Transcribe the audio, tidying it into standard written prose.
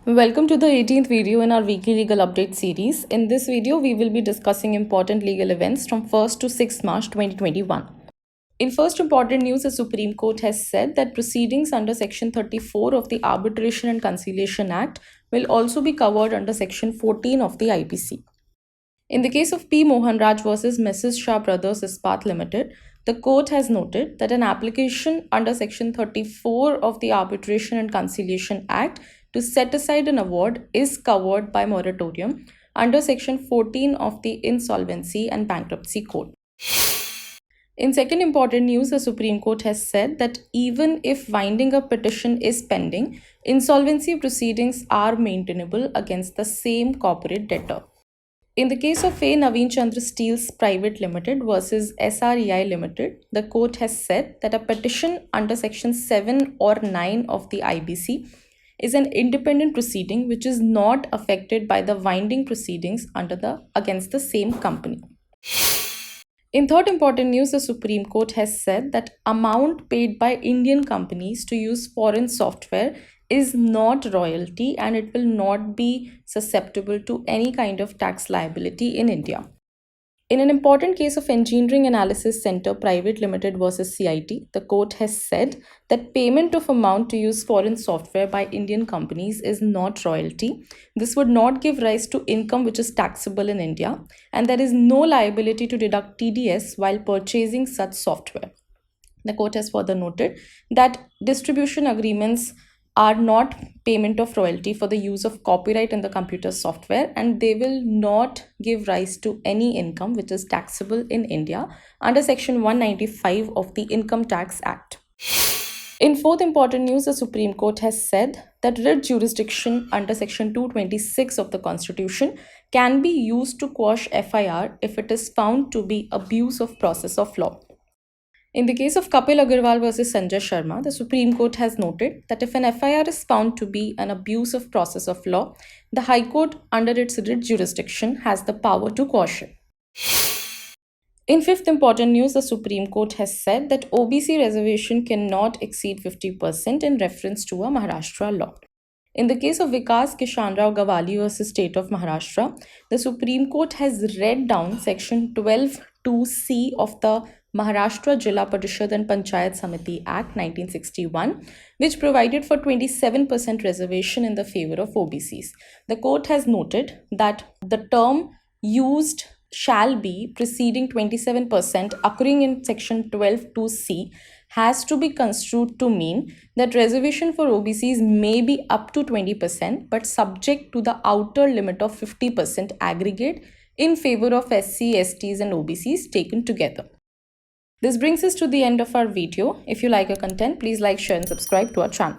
Welcome to the 18th video in our weekly legal update series. In this video, we will be discussing important legal events from 1st to 6th March 2021. In first important news, the Supreme Court has said that proceedings under Section 34 of the Arbitration and Conciliation Act will also be covered under Section 14 of the IPC. In the case of P. Mohan Raj versus Mrs. Shah Brothers Ispat Limited, the court has noted that an application under Section 34 of the Arbitration and Conciliation Act to set aside an award is covered by moratorium under Section 14 of the Insolvency and Bankruptcy Code. In second important news, the Supreme Court has said that even if winding up petition is pending, insolvency proceedings are maintainable against the same corporate debtor. In the case of A. Naveen Chandra Steels Private Limited versus SREI Limited, the court has said that a petition under Section 7 or 9 of the IBC is an independent proceeding which is not affected by the winding proceedings against the same company. In third important news, the Supreme Court has said that amount paid by Indian companies to use foreign software is not royalty and it will not be susceptible to any kind of tax liability in India. In an important case of Engineering Analysis Center Private Limited versus CIT, the court has said that payment of amount to use foreign software by Indian companies is not royalty. This would not give rise to income which is taxable in India, and there is no liability to deduct TDS while purchasing such software. The court has further noted that distribution agreements are not payment of royalty for the use of copyright in the computer software, and they will not give rise to any income which is taxable in India under Section 195 of the Income Tax Act. In fourth important news, the Supreme Court has said that writ jurisdiction under Section 226 of the Constitution can be used to quash FIR if it is found to be abuse of process of law. In the case of Kapil Agarwal versus Sanjay Sharma, the Supreme Court has noted that if an FIR is found to be an abuse of process of law, the High Court, under its writ jurisdiction, has the power to quash it. In fifth important news, the Supreme Court has said that OBC reservation cannot exceed 50% in reference to a Maharashtra law. In the case of Vikas Kishan Rao Gawali versus State of Maharashtra, the Supreme Court has read down Section 12(2)(c) of the Maharashtra Jilla Parishad and Panchayat Samiti Act 1961, which provided for 27% reservation in the favor of OBCs. The court has noted that the term used shall be preceding 27% occurring in Section 12(2)(c) has to be construed to mean that reservation for OBCs may be up to 20% but subject to the outer limit of 50% aggregate in favor of SC, STs and OBCs taken together. This brings us to the end of our video. If you like our content, please like, share and subscribe to our channel.